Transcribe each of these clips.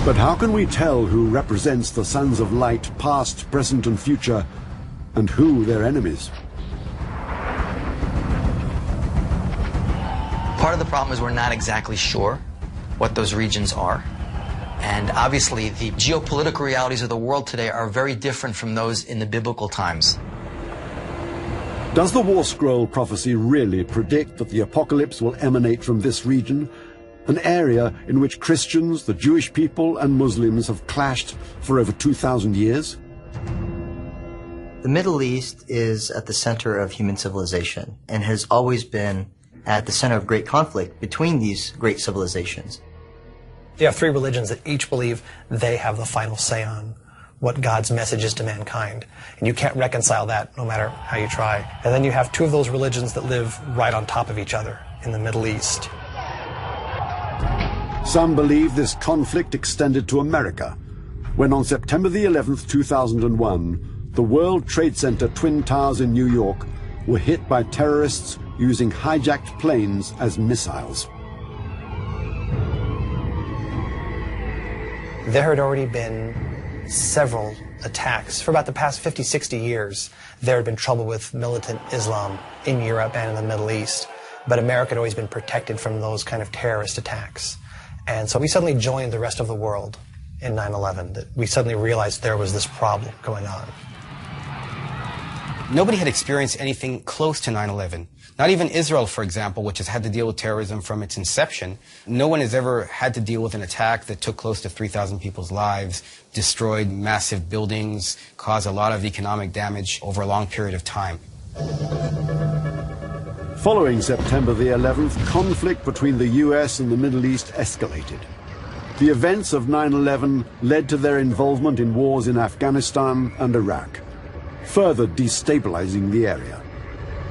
But how can we tell who represents the sons of light, past, present, and future, and who their enemies? Part of the problem is we're not exactly sure what those regions are. And obviously, the geopolitical realities of the world today are very different from those in the biblical times. Does the War Scroll prophecy really predict that the apocalypse will emanate from this region, an area in which Christians, the Jewish people, and Muslims have clashed for over 2,000 years? The Middle East is at the center of human civilization and has always been at the center of great conflict between these great civilizations. You have three religions that each believe they have the final say on what God's message is to mankind. And you can't reconcile that no matter how you try. And then you have two of those religions that live right on top of each other in the Middle East. Some believe this conflict extended to America, when on September the 11th, 2001, the World Trade Center Twin Towers in New York were hit by terrorists using hijacked planes as missiles. There had already been several attacks. For about the past 50, 60 years, there had been trouble with militant Islam in Europe and in the Middle East. But America had always been protected from those kind of terrorist attacks. And so we suddenly joined the rest of the world in 9/11. That we suddenly realized there was this problem going on. Nobody had experienced anything close to 9/11. Not even Israel, for example, which has had to deal with terrorism from its inception. No one has ever had to deal with an attack that took close to 3,000 people's lives, destroyed massive buildings, caused a lot of economic damage over a long period of time. Following September the 11th, conflict between the US and the Middle East escalated. The events of 9/11 led to their involvement in wars in Afghanistan and Iraq, further destabilizing the area.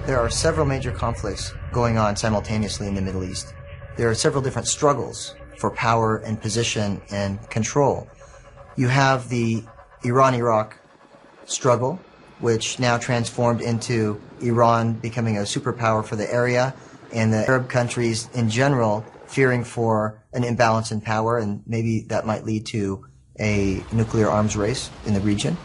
There are several major conflicts going on simultaneously in the Middle East. There are several different struggles for power and position and control. You have the Iran-Iraq struggle, which now transformed into Iran becoming a superpower for the area, and the Arab countries in general fearing for an imbalance in power, and maybe that might lead to a nuclear arms race in the region.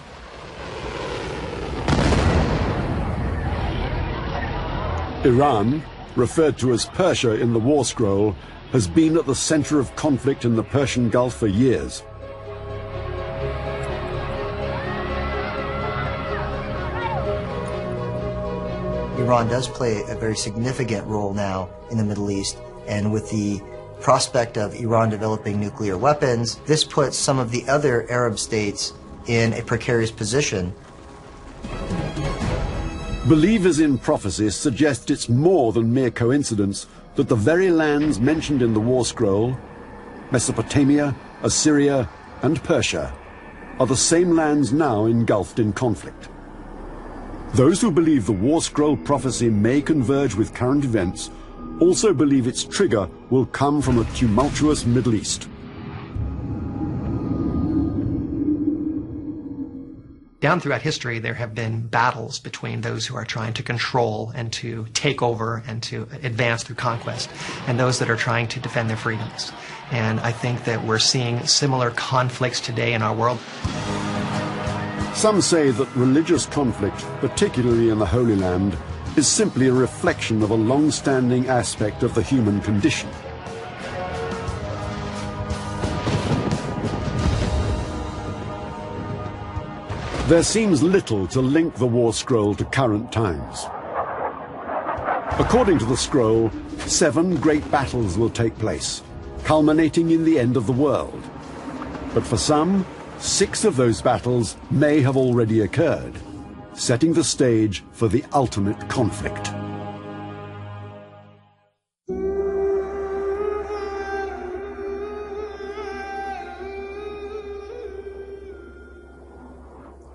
Iran, referred to as Persia in the War Scroll, has been at the center of conflict in the Persian Gulf for years. Iran does play a very significant role now in the Middle East, and with the prospect of Iran developing nuclear weapons, this puts some of the other Arab states in a precarious position. Believers in prophecy suggest it's more than mere coincidence that the very lands mentioned in the War Scroll, Mesopotamia, Assyria, and Persia, are the same lands now engulfed in conflict. Those who believe the War Scroll prophecy may converge with current events also believe its trigger will come from a tumultuous Middle East. Down throughout history, there have been battles between those who are trying to control and to take over and to advance through conquest, and those that are trying to defend their freedoms. And I think that we're seeing similar conflicts today in our world. Some say that religious conflict, particularly in the Holy Land, is simply a reflection of a long-standing aspect of the human condition. There seems little to link the War Scroll to current times. According to the scroll, 7 great battles will take place, culminating in the end of the world. But for some, 6 of those battles may have already occurred, setting the stage for the ultimate conflict.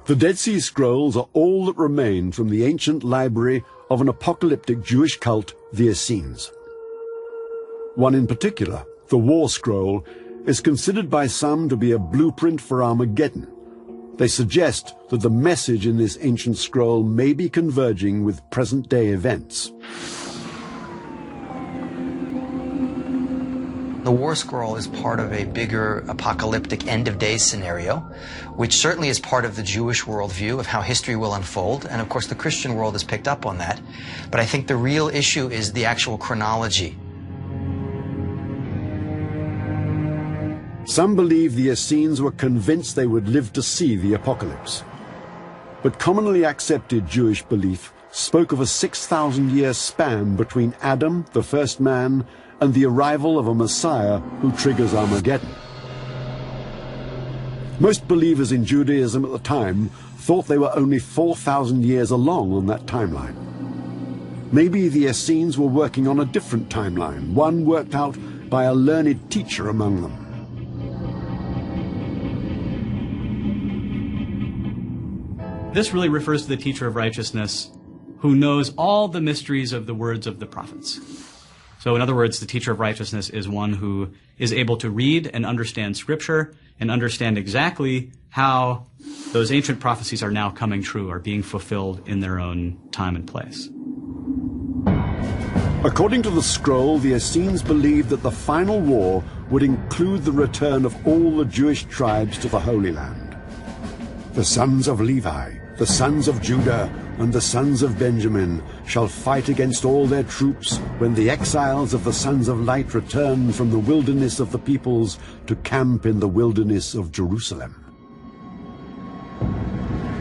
The Dead Sea Scrolls are all that remain from the ancient library of an apocalyptic Jewish cult, the Essenes. One in particular, the War Scroll, is considered by some to be a blueprint for Armageddon. They suggest that the message in this ancient scroll may be converging with present-day events. The War Scroll is part of a bigger apocalyptic end of days scenario, which certainly is part of the Jewish worldview of how history will unfold, and of course the Christian world has picked up on that. But I think the real issue is the actual chronology. Some believe the Essenes were convinced they would live to see the apocalypse. But commonly accepted Jewish belief spoke of a 6,000-year span between Adam, the first man, and the arrival of a Messiah who triggers Armageddon. Most believers in Judaism at the time thought they were only 4,000 years along on that timeline. Maybe the Essenes were working on a different timeline, one worked out by a learned teacher among them. This really refers to the teacher of righteousness who knows all the mysteries of the words of the prophets. So in other words, the teacher of righteousness is one who is able to read and understand Scripture and understand exactly how those ancient prophecies are now coming true, are being fulfilled in their own time and place. According to the scroll, the Essenes believed that the final war would include the return of all the Jewish tribes to the Holy Land. The sons of Levi, the sons of Judah, and the sons of Benjamin shall fight against all their troops when the exiles of the sons of light return from the wilderness of the peoples to camp in the wilderness of Jerusalem.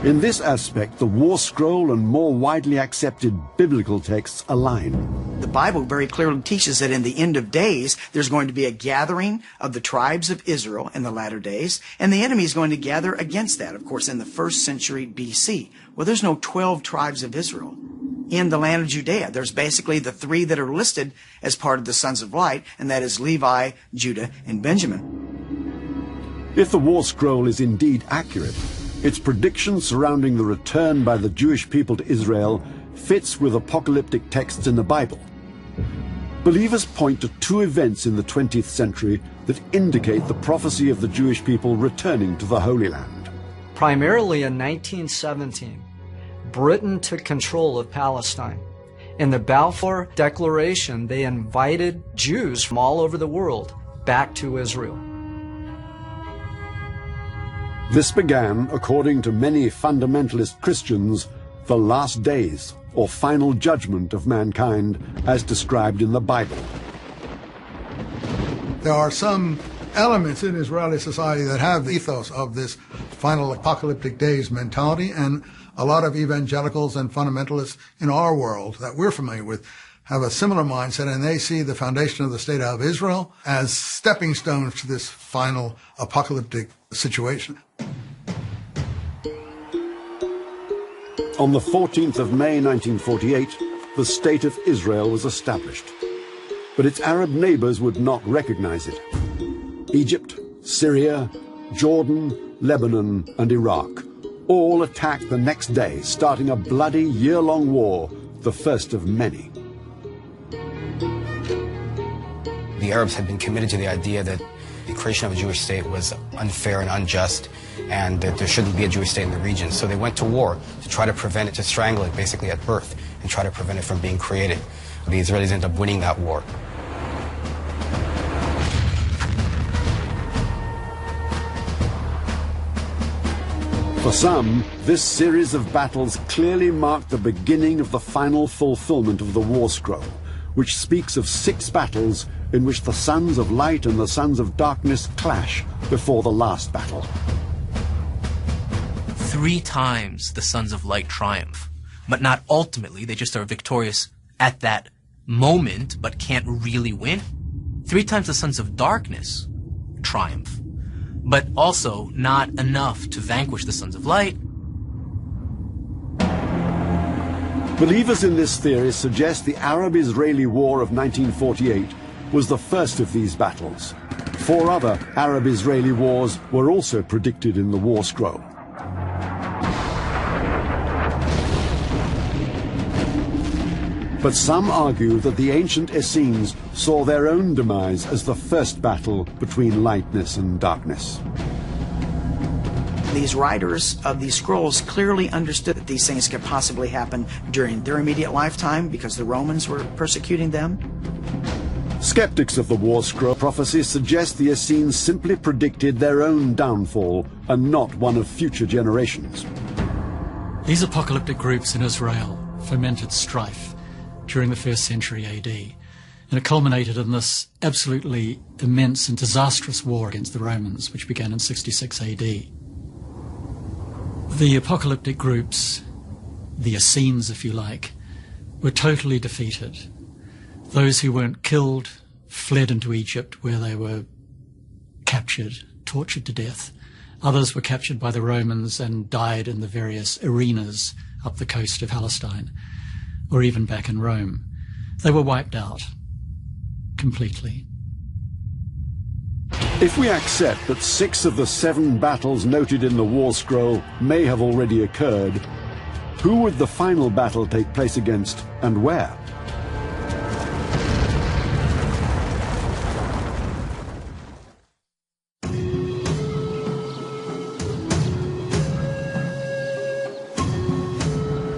In this aspect, the War Scroll and more widely accepted biblical texts align. The Bible very clearly teaches that in the end of days, there's going to be a gathering of the tribes of Israel in the latter days, and the enemy is going to gather against that, of course, in the 1st century BC. Well, there's no 12 tribes of Israel in the land of Judea. There's basically the 3 that are listed as part of the sons of light, and that is Levi, Judah, and Benjamin. If the War Scroll is indeed accurate, its prediction surrounding the return by the Jewish people to Israel fits with apocalyptic texts in the Bible. Believers point to 2 events in the 20th century that indicate the prophecy of the Jewish people returning to the Holy Land. Primarily in 1917, Britain took control of Palestine. In the Balfour Declaration, they invited Jews from all over the world back to Israel. This began, according to many fundamentalist Christians, the last days, or final judgment of mankind, as described in the Bible. There are some elements in Israeli society that have the ethos of this final apocalyptic days mentality, and a lot of evangelicals and fundamentalists in our world that we're familiar with have a similar mindset, and they see the foundation of the state of Israel as stepping stones to this final apocalyptic situation. On the 14th of May 1948, the State of Israel was established. But its Arab neighbors would not recognize it. Egypt, Syria, Jordan, Lebanon, and Iraq all attacked the next day, starting a bloody year-long war, the first of many. The Arabs had been committed to the idea that the creation of a Jewish state was unfair and unjust, and that there shouldn't be a Jewish state in the region. So they went to war to try to prevent it, to strangle it basically at birth, and try to prevent it from being created. The Israelis ended up winning that war. For some, this series of battles clearly marked the beginning of the final fulfillment of the War Scroll, which speaks of 6 battles in which the sons of light and the sons of darkness clash before the last battle. 3 times the sons of light triumph, but not ultimately. They just are victorious at that moment, but can't really win. 3 times the sons of darkness triumph, but also not enough to vanquish the sons of light. Believers in this theory suggest the Arab-Israeli War of 1948 was the first of these battles. 4 other Arab-Israeli wars were also predicted in the War Scroll. But some argue that the ancient Essenes saw their own demise as the first battle between lightness and darkness. These writers of these scrolls clearly understood that these things could possibly happen during their immediate lifetime because the Romans were persecuting them. Skeptics of the War Scroll prophecy suggest the Essenes simply predicted their own downfall and not one of future generations. These apocalyptic groups in Israel fomented strife during the 1st century AD, and it culminated in this absolutely immense and disastrous war against the Romans, which began in 66 AD. The apocalyptic groups, the Essenes if you like, were totally defeated. Those who weren't killed fled into Egypt, where they were captured, tortured to death. Others were captured by the Romans and died in the various arenas up the coast of Palestine, or even back in Rome. They were wiped out completely. If we accept that 6 of the 7 battles noted in the War Scroll may have already occurred, who would the final battle take place against, and where?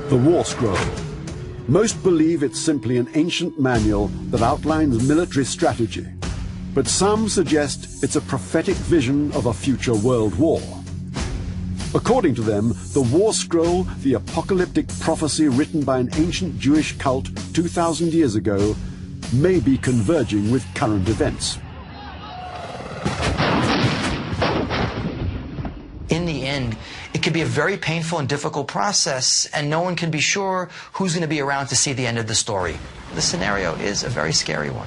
The War Scroll. Most believe it's simply an ancient manual that outlines military strategy, but some suggest it's a prophetic vision of a future world war. According to them, the War Scroll, the apocalyptic prophecy written by an ancient Jewish cult 2,000 years ago, may be converging with current events. In the end, it could be a very painful and difficult process, and no one can be sure who's going to be around to see the end of the story. The scenario is a very scary one.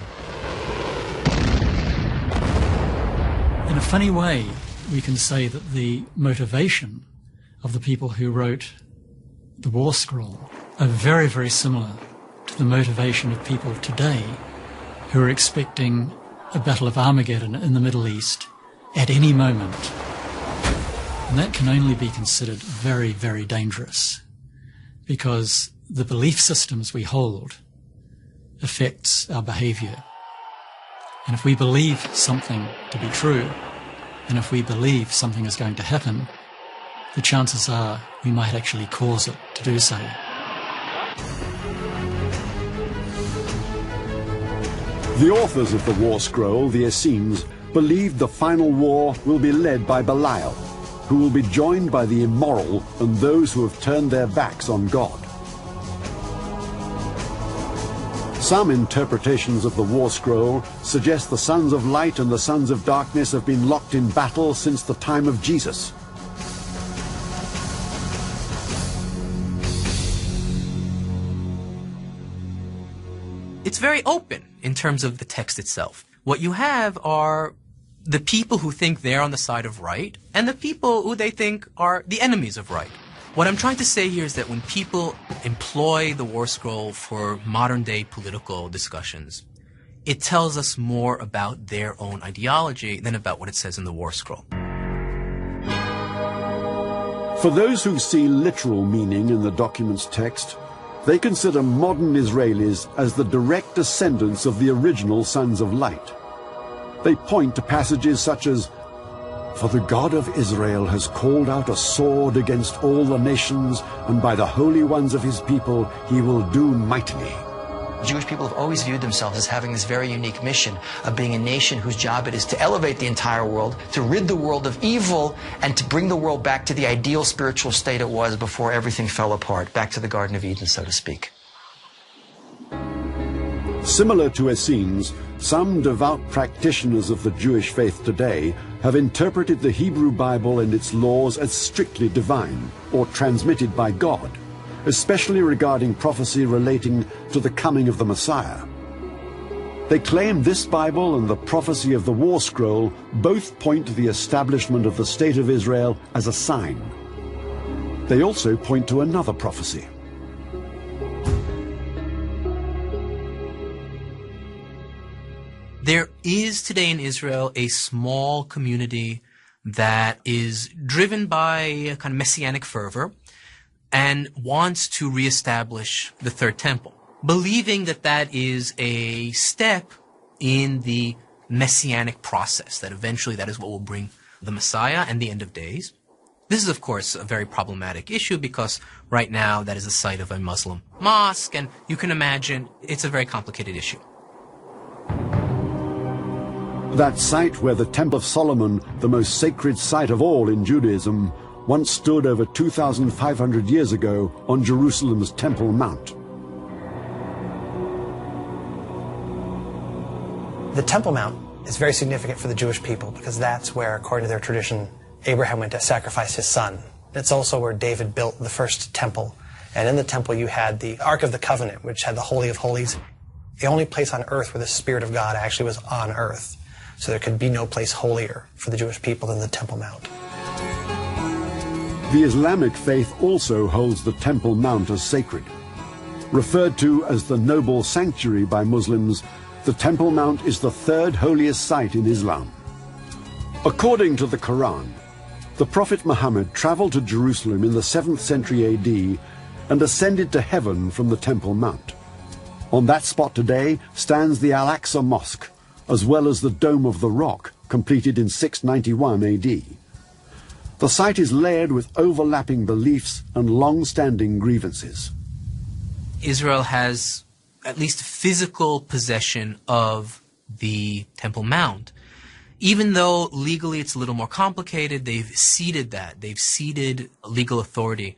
In a funny way, we can say that the motivation of the people who wrote the War Scroll are very, very similar to the motivation of people today who are expecting a battle of Armageddon in the Middle East at any moment. And that can only be considered very, very dangerous, because the belief systems we hold affects our behavior. And if we believe something to be true, and if we believe something is going to happen, the chances are we might actually cause it to do so. The authors of the War Scroll, the Essenes, believed the final war will be led by Belial, who will be joined by the immoral and those who have turned their backs on God. Some interpretations of the War Scroll suggest the sons of light and the sons of darkness have been locked in battle since the time of Jesus. It's very open in terms of the text itself. What you have are the people who think they're on the side of right, and the people who they think are the enemies of right. What I'm trying to say here is that when people employ the War Scroll for modern-day political discussions, it tells us more about their own ideology than about what it says in the War Scroll. For those who see literal meaning in the document's text, they consider modern Israelis as the direct descendants of the original Sons of Light. They point to passages such as, "For the God of Israel has called out a sword against all the nations, and by the holy ones of his people he will do mightily." Jewish people have always viewed themselves as having this very unique mission of being a nation whose job it is to elevate the entire world, to rid the world of evil, and to bring the world back to the ideal spiritual state it was before everything fell apart, back to the Garden of Eden, so to speak. Similar to Essenes, some devout practitioners of the Jewish faith today have interpreted the Hebrew Bible and its laws as strictly divine or transmitted by God, especially regarding prophecy relating to the coming of the Messiah. They claim this Bible and the prophecy of the War Scroll both point to the establishment of the State of Israel as a sign. They also point to another prophecy. There is today in Israel a small community that is driven by a kind of messianic fervor and wants to reestablish the Third Temple, believing that that is a step in the messianic process, that eventually that is what will bring the Messiah and the end of days. This is, of course, a very problematic issue because right now that is the site of a Muslim mosque, and you can imagine it's a very complicated issue. That site where the Temple of Solomon, the most sacred site of all in Judaism, once stood over 2,500 years ago on Jerusalem's Temple Mount. The Temple Mount is very significant for the Jewish people because that's where, according to their tradition, Abraham went to sacrifice his son. It's also where David built the first temple. And in the temple you had the Ark of the Covenant, which had the Holy of Holies. The only place on earth where the Spirit of God actually was on earth. So there could be no place holier for the Jewish people than the Temple Mount. The Islamic faith also holds the Temple Mount as sacred. Referred to as the noble sanctuary by Muslims, the Temple Mount is the third holiest site in Islam. According to the Quran, the Prophet Muhammad traveled to Jerusalem in the 7th century AD and ascended to heaven from the Temple Mount. On that spot today stands the Al-Aqsa Mosque, as well as the Dome of the Rock, completed in 691 AD. The site is layered with overlapping beliefs and long-standing grievances. Israel has at least physical possession of the Temple Mount. Even though legally it's a little more complicated, they've ceded that. They've ceded legal authority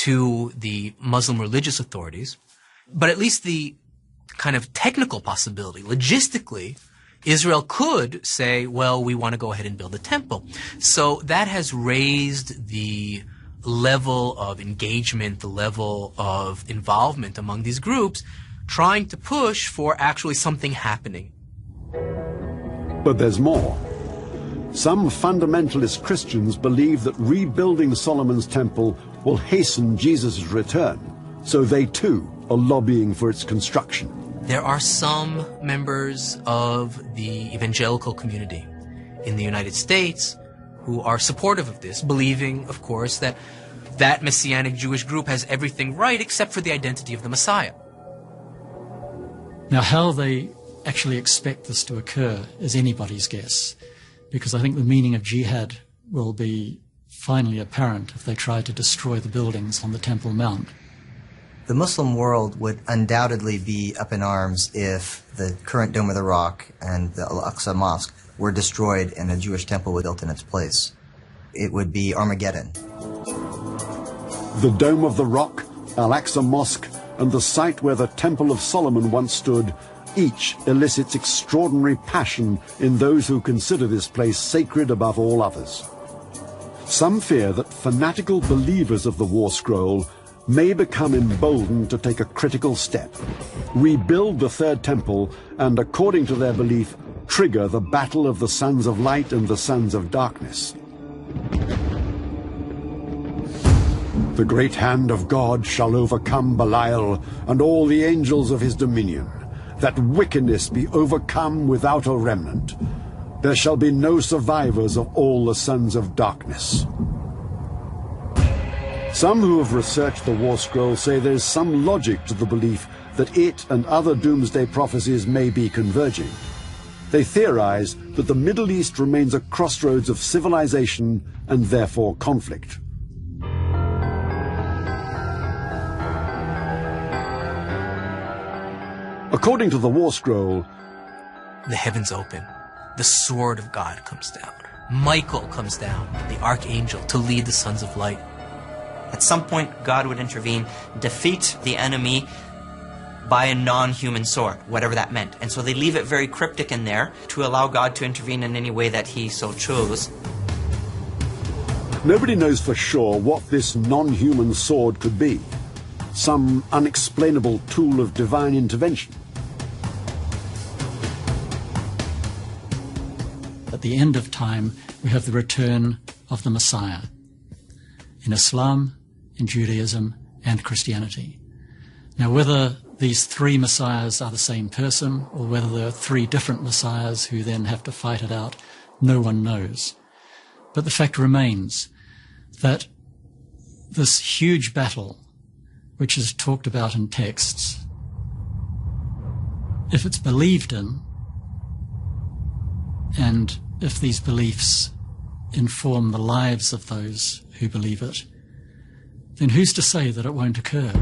to the Muslim religious authorities. But at least the kind of technical possibility, logistically, Israel could say, well, we want to go ahead and build a temple. So that has raised the level of engagement, the level of involvement among these groups, trying to push for actually something happening. But there's more. Some fundamentalist Christians believe that rebuilding Solomon's temple will hasten Jesus' return, so they too are lobbying for its construction. There are some members of the evangelical community in the United States who are supportive of this, believing, of course, that that Messianic Jewish group has everything right except for the identity of the Messiah. Now, how they actually expect this to occur is anybody's guess, because I think the meaning of jihad will be finally apparent if they try to destroy the buildings on the Temple Mount. The Muslim world would undoubtedly be up in arms if the current Dome of the Rock and the Al-Aqsa Mosque were destroyed and a Jewish temple was built in its place. It would be Armageddon. The Dome of the Rock, Al-Aqsa Mosque, and the site where the Temple of Solomon once stood, each elicits extraordinary passion in those who consider this place sacred above all others. Some fear that fanatical believers of the War Scroll may become emboldened to take a critical step, rebuild the Third Temple, and, according to their belief, trigger the battle of the Sons of Light and the Sons of Darkness. The great hand of God shall overcome Belial and all the angels of his dominion, that wickedness be overcome without a remnant. There shall be no survivors of all the sons of darkness. Some who have researched the War Scroll say there is some logic to the belief that it and other doomsday prophecies may be converging. They theorize that the Middle East remains a crossroads of civilization and therefore conflict. According to the War Scroll, the heavens open, the sword of God comes down, Michael comes down, the archangel, to lead the sons of light. At some point, God would intervene, defeat the enemy by a non-human sword, whatever that meant. And so they leave it very cryptic in there to allow God to intervene in any way that he so chose. Nobody knows for sure what this non-human sword could be. Some unexplainable tool of divine intervention. At the end of time, we have the return of the Messiah. In Islam, in Judaism, and Christianity. Now, whether these three messiahs are the same person, or whether there are three different messiahs who then have to fight it out, no one knows. But the fact remains that this huge battle, which is talked about in texts, if it's believed in, and if these beliefs inform the lives of those who believe it, then who's to say that it won't occur?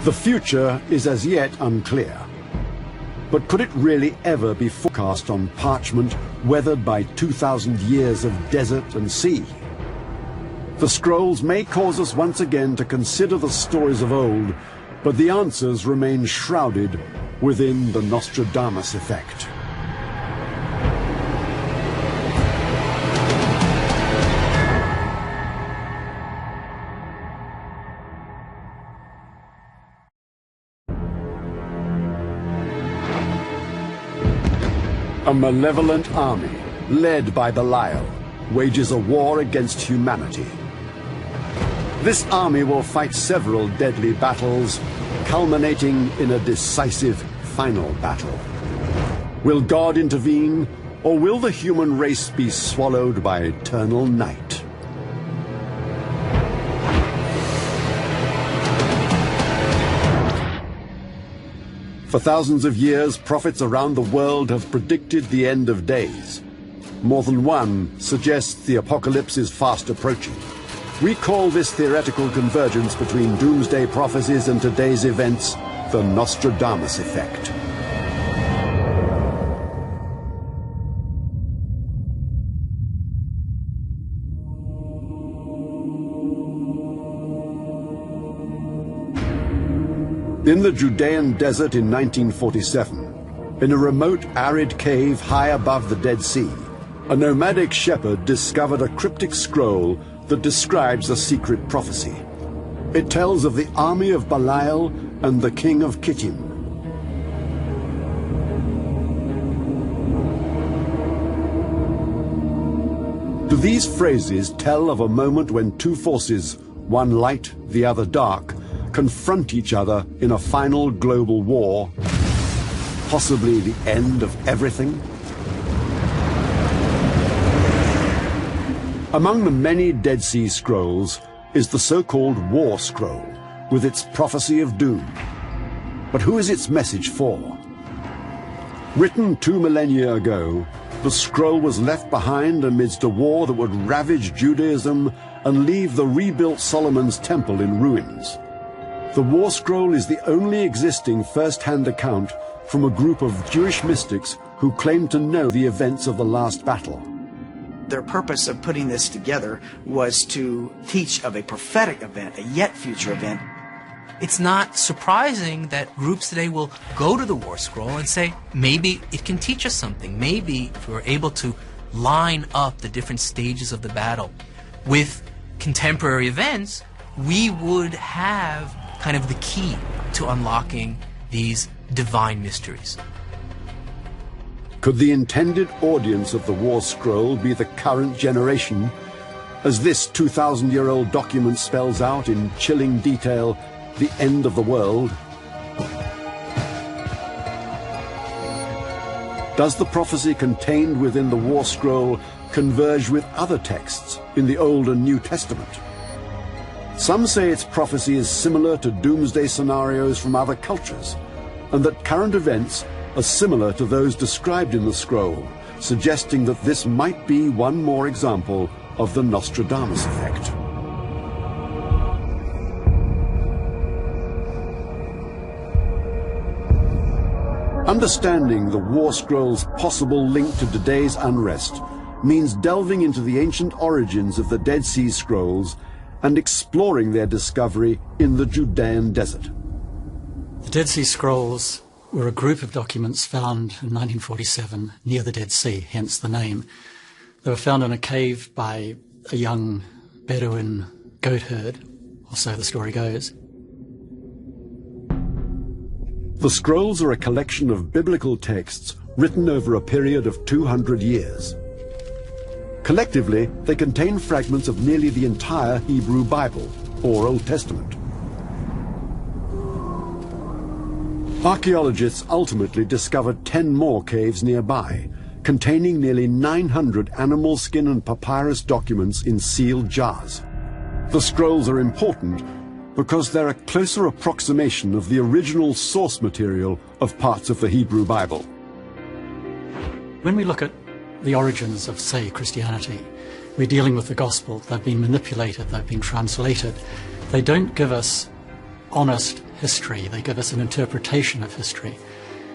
The future is as yet unclear. But could it really ever be forecast on parchment weathered by 2,000 years of desert and sea? The scrolls may cause us once again to consider the stories of old, but the answers remain shrouded within the Nostradamus effect. A malevolent army, led by Belial, wages a war against humanity. This army will fight several deadly battles, culminating in a decisive final battle. Will God intervene, or will the human race be swallowed by eternal night? For thousands of years, prophets around the world have predicted the end of days. More than one suggests the apocalypse is fast approaching. We call this theoretical convergence between doomsday prophecies and today's events the Nostradamus effect. In the Judean desert in 1947, in a remote arid cave high above the Dead Sea, a nomadic shepherd discovered a cryptic scroll that describes a secret prophecy. It tells of the army of Belial and the king of Kittim. Do these phrases tell of a moment when two forces, one light, the other dark, confront each other in a final global war, possibly the end of everything? Among the many Dead Sea Scrolls is the so-called War Scroll, with its prophecy of doom. But who is its message for? Written 2 millennia ago, the scroll was left behind amidst a war that would ravage Judaism and leave the rebuilt Solomon's Temple in ruins. The War Scroll is the only existing first-hand account from a group of Jewish mystics who claim to know the events of the last battle. Their purpose of putting this together was to teach of a prophetic event, a yet future event. It's not surprising that groups today will go to the War Scroll and say, maybe it can teach us something. Maybe if we're able to line up the different stages of the battle with contemporary events, we would have kind of the key to unlocking these divine mysteries. Could the intended audience of the War Scroll be the current generation, as this 2,000-year-old document spells out in chilling detail the end of the world? Does the prophecy contained within the War Scroll converge with other texts in the Old and New Testament? Some say its prophecy is similar to doomsday scenarios from other cultures, and that current events are similar to those described in the scroll, suggesting that this might be one more example of the Nostradamus effect. Understanding the War Scroll's possible link to today's unrest means delving into the ancient origins of the Dead Sea Scrolls and exploring their discovery in the Judean desert. The Dead Sea Scrolls were a group of documents found in 1947 near the Dead Sea, hence the name. They were found in a cave by a young Bedouin goat herd, or so the story goes. The scrolls are a collection of biblical texts written over a period of 200 years. Collectively, they contain fragments of nearly the entire Hebrew Bible, or Old Testament. Archaeologists ultimately discovered 10 more caves nearby, containing nearly 900 animal skin and papyrus documents in sealed jars. The scrolls are important because they're a closer approximation of the original source material of parts of the Hebrew Bible. When we look at the origins of, say, Christianity, we're dealing with the gospel. They've been manipulated, they've been translated. They don't give us honest history, they give us an interpretation of history.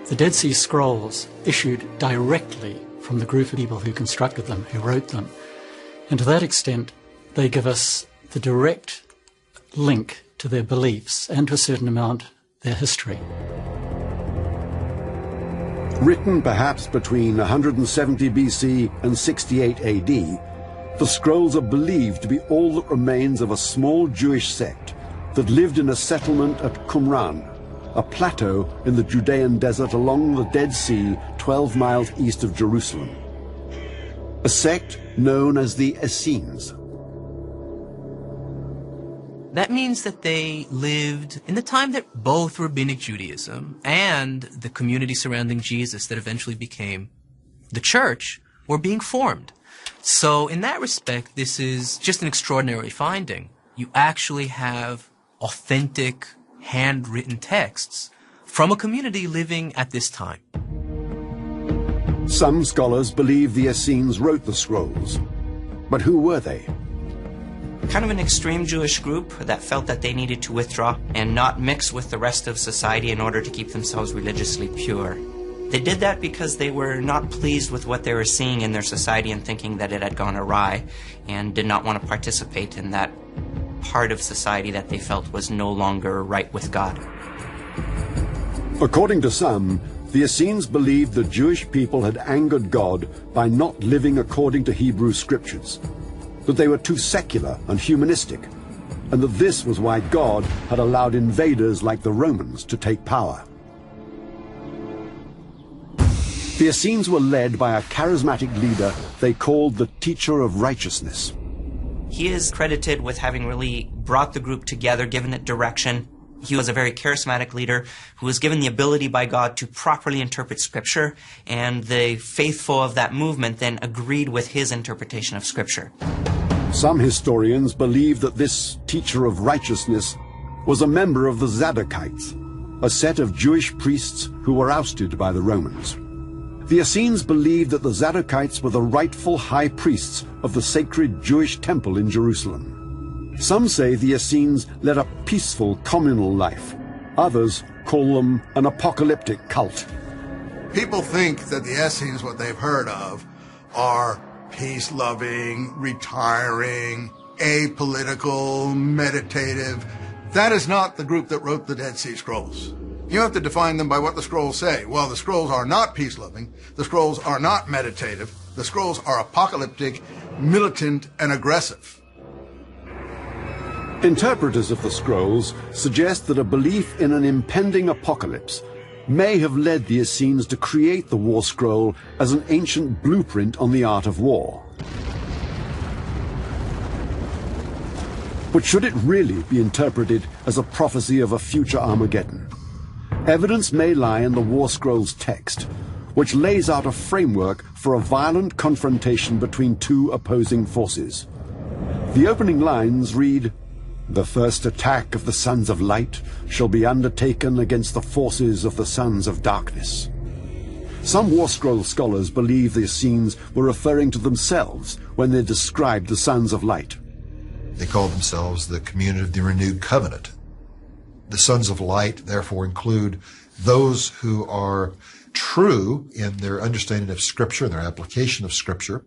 The Dead Sea Scrolls issued directly from the group of people who constructed them, who wrote them. And to that extent, they give us the direct link to their beliefs and to a certain amount their history. Written perhaps between 170 BC and 68 AD, the scrolls are believed to be all that remains of a small Jewish sect that lived in a settlement at Qumran, a plateau in the Judean desert along the Dead Sea 12 miles east of Jerusalem. A sect known as the Essenes. That means that they lived in the time that both Rabbinic Judaism and the community surrounding Jesus that eventually became the church were being formed. So in that respect, this is just an extraordinary finding. You actually have authentic, handwritten texts from a community living at this time. Some scholars believe the Essenes wrote the scrolls. But who were they? Kind of an extreme Jewish group that felt that they needed to withdraw and not mix with the rest of society in order to keep themselves religiously pure. They did that because they were not pleased with what they were seeing in their society and thinking that it had gone awry, and did not want to participate in that part of society that they felt was no longer right with God. According to some, the Essenes believed the Jewish people had angered God by not living according to Hebrew scriptures, that they were too secular and humanistic, and that this was why God had allowed invaders like the Romans to take power. The Essenes were led by a charismatic leader they called the Teacher of Righteousness. He is credited with having really brought the group together, given it direction. He was a very charismatic leader who was given the ability by God to properly interpret Scripture, and the faithful of that movement then agreed with his interpretation of Scripture. Some historians believe that this Teacher of Righteousness was a member of the Zadokites, a set of Jewish priests who were ousted by the Romans. The Essenes believed that the Zadokites were the rightful high priests of the sacred Jewish temple in Jerusalem. Some say the Essenes led a peaceful communal life. Others call them an apocalyptic cult. People think that the Essenes, what they've heard of, are peace-loving, retiring, apolitical, meditative. That is not the group that wrote the Dead Sea Scrolls. You have to define them by what the scrolls say. Well, the scrolls are not peace-loving. The scrolls are not meditative. The scrolls are apocalyptic, militant, and aggressive. Interpreters of the scrolls suggest that a belief in an impending apocalypse may have led the Essenes to create the war scroll as an ancient blueprint on the art of war. But should it really be interpreted as a prophecy of a future Armageddon? Evidence may lie in the War Scrolls text, which lays out a framework for a violent confrontation between two opposing forces. The opening lines read, "The first attack of the sons of light shall be undertaken against the forces of the sons of darkness." Some War Scroll scholars believe the Essenes were referring to themselves when they described the sons of light. They called themselves the community of the renewed covenant. The sons of light therefore include those who are true in their understanding of Scripture and their application of Scripture.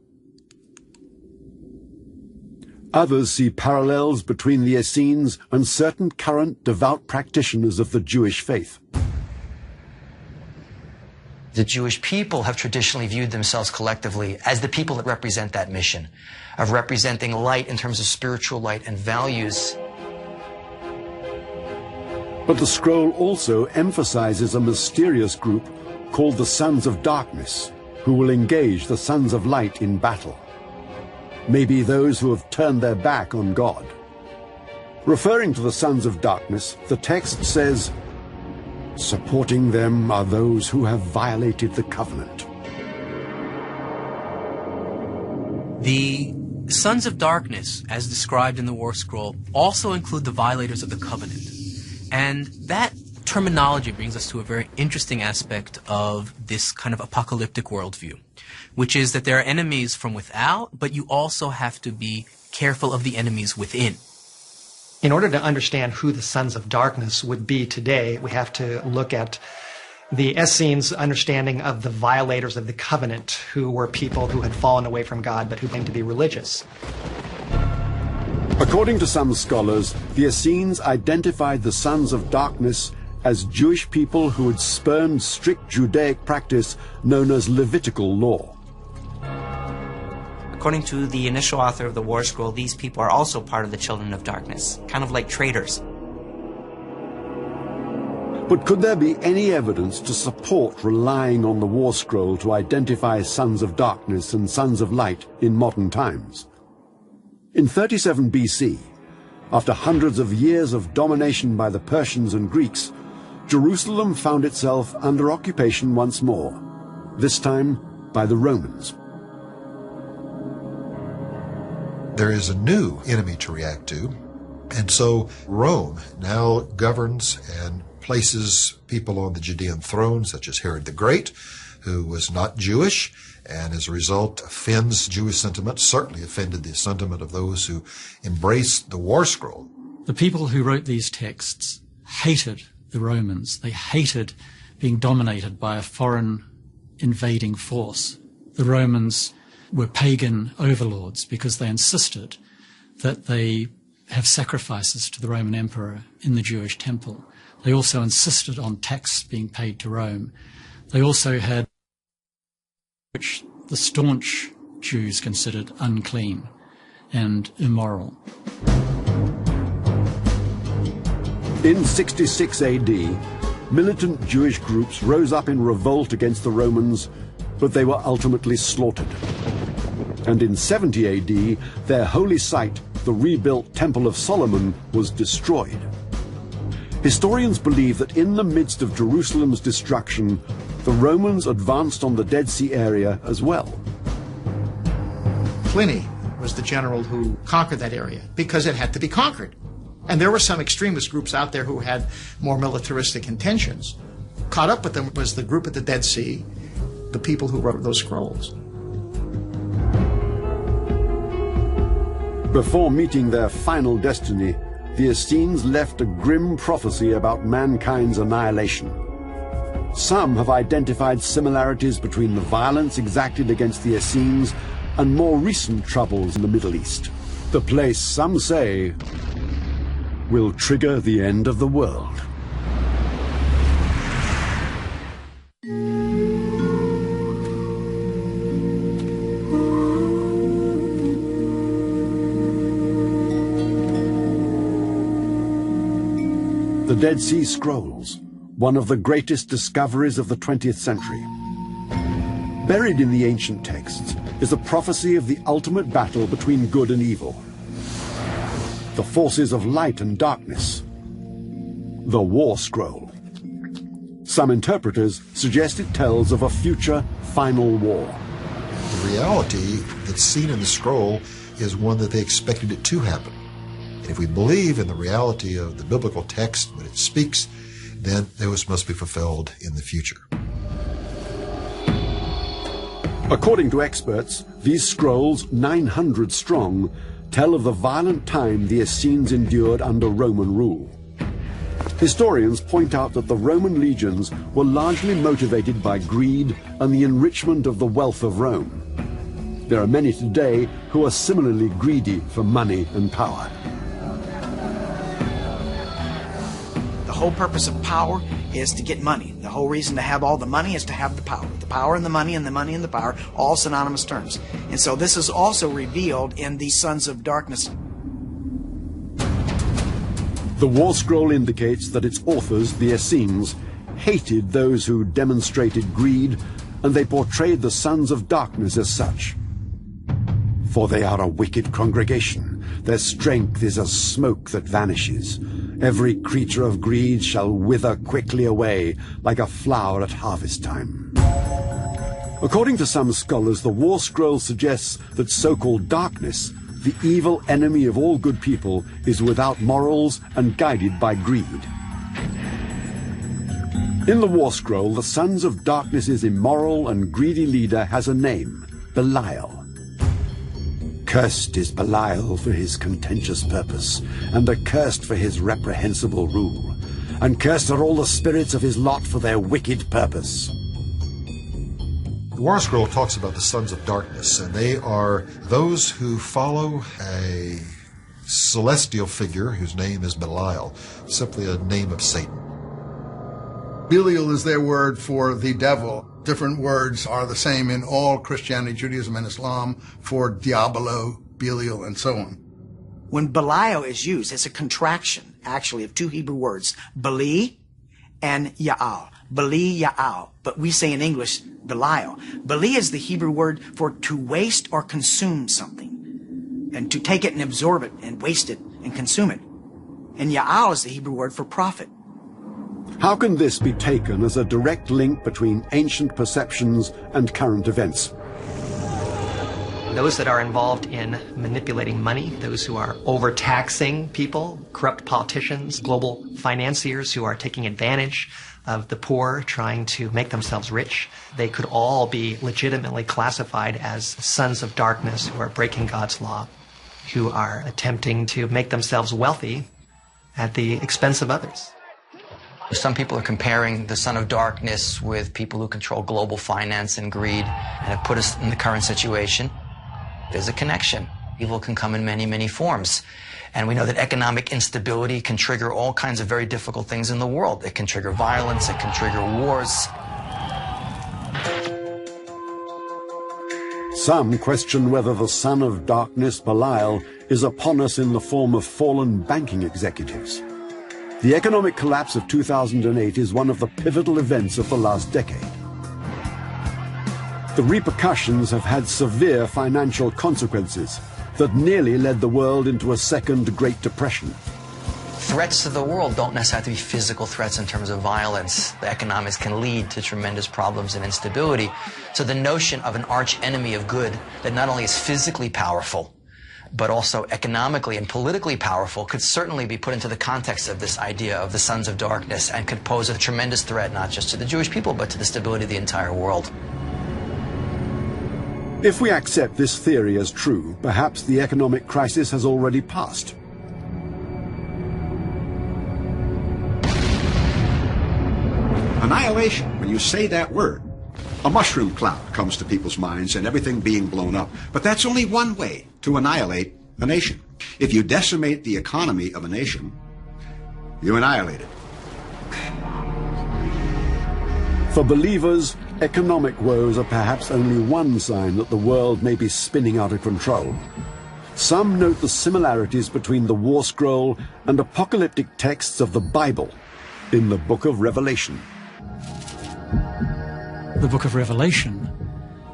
Others see parallels between the Essenes and certain current devout practitioners of the Jewish faith. The Jewish people have traditionally viewed themselves collectively as the people that represent that mission, of representing light in terms of spiritual light and values. But the scroll also emphasizes a mysterious group called the Sons of Darkness, who will engage the Sons of Light in battle. Maybe those who have turned their back on God. Referring to the Sons of Darkness, the text says, "Supporting them are those who have violated the covenant." The Sons of Darkness, as described in the War Scroll, also include the violators of the covenant. And that terminology brings us to a very interesting aspect of this kind of apocalyptic worldview, which is that there are enemies from without, but you also have to be careful of the enemies within. In order to understand who the sons of darkness would be today, we have to look at The Essenes' understanding of the violators of the covenant, who were people who had fallen away from God but who claimed to be religious. According to some scholars, the Essenes identified the sons of darkness as Jewish people who had spurned strict Judaic practice known as Levitical law. According to the initial author of the War Scroll, these people are also part of the children of darkness, kind of like traitors. But could there be any evidence to support relying on the War Scroll to identify sons of darkness and sons of light in modern times? In 37 BC, after hundreds of years of domination by the Persians and Greeks, Jerusalem found itself under occupation once more, this time by the Romans. There is a new enemy to react to, and so Rome now governs and places people on the Judean throne, such as Herod the Great, who was not Jewish, and as a result offends Jewish sentiment, certainly offended the sentiment of those who embraced the War Scroll. The people who wrote these texts hated the Romans. They hated being dominated by a foreign invading force. The Romans were pagan overlords because they insisted that they have sacrifices to the Roman emperor in the Jewish temple. They also insisted on tax being paid to Rome. They also had which the staunch Jews considered unclean and immoral. In 66 AD, militant Jewish groups rose up in revolt against the Romans, but they were ultimately slaughtered. And in 70 AD, their holy site, the rebuilt Temple of Solomon, was destroyed. Historians believe that in the midst of Jerusalem's destruction, the Romans advanced on the Dead Sea area as well. Pliny was the general who conquered that area because it had to be conquered. And there were some extremist groups out there who had more militaristic intentions. Caught up with them was the group at the Dead Sea, the people who wrote those scrolls. Before meeting their final destiny, the Essenes left a grim prophecy about mankind's annihilation. Some have identified similarities between the violence exacted against the Essenes and more recent troubles in the Middle East. The place, some say, will trigger the end of the world. The Dead Sea Scrolls, one of the greatest discoveries of the 20th century. Buried in the ancient texts is a prophecy of the ultimate battle between good and evil. The forces of light and darkness. The War Scroll. Some interpreters suggest it tells of a future final war. The reality that's seen in the scroll is one that they expected it to happen. If we believe in the reality of the biblical text when it speaks, then those must be fulfilled in the future. According to experts, these scrolls, 900 strong, tell of the violent time the Essenes endured under Roman rule. Historians point out that the Roman legions were largely motivated by greed and the enrichment of the wealth of Rome. There are many today who are similarly greedy for money and power. The whole purpose of power is to get money. The whole reason to have all the money is to have the power. The power and the money and the money and the power, all synonymous terms. And so this is also revealed in the Sons of Darkness. The War Scroll indicates that its authors, the Essenes, hated those who demonstrated greed, and they portrayed the Sons of Darkness as such. For they are a wicked congregation. Their strength is as smoke that vanishes. Every creature of greed shall wither quickly away, like a flower at harvest time. According to some scholars, the War Scroll suggests that so-called darkness, the evil enemy of all good people, is without morals and guided by greed. In the War Scroll, the Sons of Darkness's immoral and greedy leader has a name, Belial. Cursed is Belial for his contentious purpose, and accursed for his reprehensible rule. and cursed are all the spirits of his lot for their wicked purpose. The War Scroll talks about the sons of darkness, and they are those who follow a celestial figure whose name is Belial, simply a name of Satan. Belial is their word for the devil. Different words are the same in all Christianity, Judaism, and Islam for Diabolo, Belial, and so on. When Belial is used, it's a contraction, actually, of two Hebrew words, Beli and Ya'al. Beli, Ya'al. But we say in English, Belial. Beli is the Hebrew word for to waste or consume something, and to take it and absorb it and waste it and consume it. And Ya'al is the Hebrew word for prophet. How can this be taken as a direct link between ancient perceptions and current events? Those that are involved in manipulating money, those who are overtaxing people, corrupt politicians, global financiers who are taking advantage of the poor, trying to make themselves rich, they could all be legitimately classified as sons of darkness who are breaking God's law, who are attempting to make themselves wealthy at the expense of others. Some people are comparing the son of darkness with people who control global finance and greed and have put us in the current situation. There's a connection. Evil can come in many, many forms. And we know that economic instability can trigger all kinds of very difficult things in the world. It can trigger violence, it can trigger wars. Some question whether the son of darkness, Belial, is upon us in the form of fallen banking executives. The economic collapse of 2008 is one of the pivotal events of the last decade. The repercussions have had severe financial consequences that nearly led the world into a second Great Depression. Threats to the world don't necessarily have to be physical threats in terms of violence. The economics can lead to tremendous problems and instability. So the notion of an arch enemy of good that not only is physically powerful, but also economically and politically powerful could certainly be put into the context of this idea of the sons of darkness and could pose a tremendous threat not just to the Jewish people but to the stability of the entire world. If we accept this theory as true, perhaps the economic crisis has already passed. Annihilation, when you say that word, a mushroom cloud comes to people's minds and everything being blown up. But that's only one way to annihilate a nation. If you decimate the economy of a nation, you annihilate it. For believers, economic woes are perhaps only one sign that the world may be spinning out of control. Some note the similarities between the War Scroll and apocalyptic texts of the Bible in the Book of Revelation. The Book of Revelation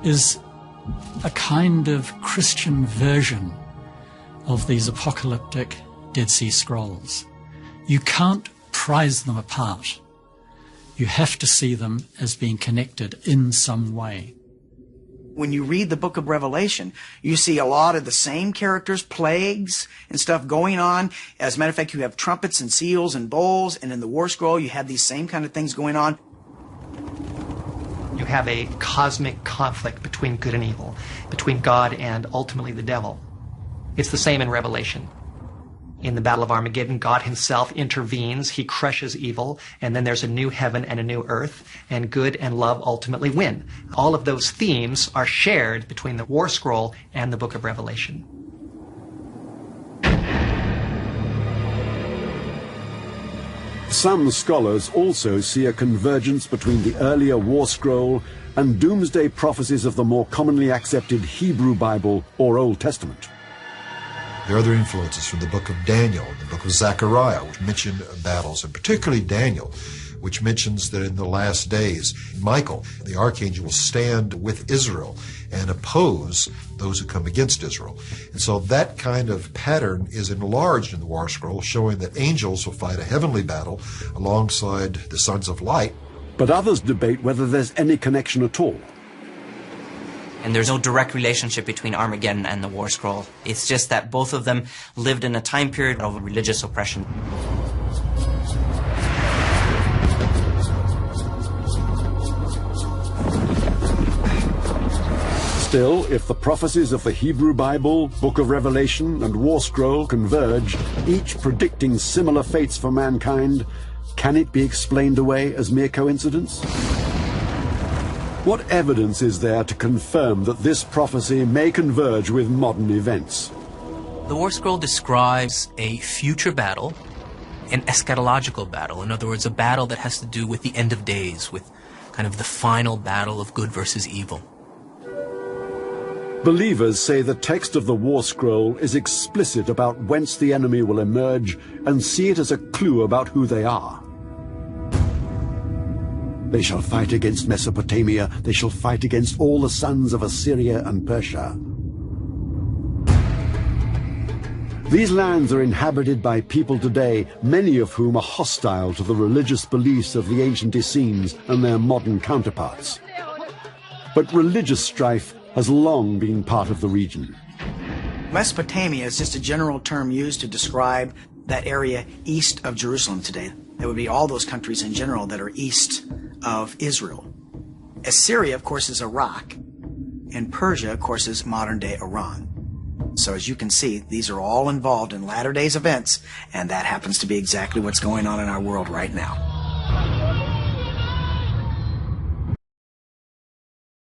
is a kind of Christian version of these apocalyptic Dead Sea Scrolls. You can't prize them apart. You have to see them as being connected in some way. When you read the book of Revelation, you see a lot of the same characters, plagues and stuff going on. As a matter of fact, you have trumpets and seals and bowls, and in the War Scroll, you have these same kind of things going on. You have a cosmic conflict between good and evil, between God and ultimately the devil. It's the same in Revelation. In the Battle of Armageddon, God himself intervenes, he crushes evil, and then there's a new heaven and a new earth, and good and love ultimately win. All of those themes are shared between the War Scroll and the Book of Revelation. Some scholars also see a convergence between the earlier War Scroll and doomsday prophecies of the more commonly accepted Hebrew Bible or Old Testament. There are other influences from the book of Daniel, the book of Zechariah, which mention battles, and particularly Daniel, which mentions that in the last days, Michael, the archangel, will stand with Israel and oppose those who come against Israel. And so that kind of pattern is enlarged in the War Scroll, showing that angels will fight a heavenly battle alongside the sons of light. But others debate whether there's any connection at all. And there's no direct relationship between Armageddon and the War Scroll. It's just that both of them lived in a time period of religious oppression. Still, if the prophecies of the Hebrew Bible, Book of Revelation, and War Scroll converge, each predicting similar fates for mankind, can it be explained away as mere coincidence? What evidence is there to confirm that this prophecy may converge with modern events? The War Scroll describes a future battle, an eschatological battle. In other words, a battle that has to do with the end of days, with kind of the final battle of good versus evil. Believers say the text of the War Scroll is explicit about whence the enemy will emerge and see it as a clue about who they are. They shall fight against Mesopotamia, they shall fight against all the sons of Assyria and Persia. These lands are inhabited by people today, many of whom are hostile to the religious beliefs of the ancient Essenes and their modern counterparts. But religious strife has long been part of the region. Mesopotamia is just a general term used to describe that area east of Jerusalem today. That would be all those countries in general that are east of Israel. Assyria, of course, is Iraq, and Persia, of course, is modern-day Iran. So as you can see, these are all involved in latter days events, and that happens to be exactly what's going on in our world right now.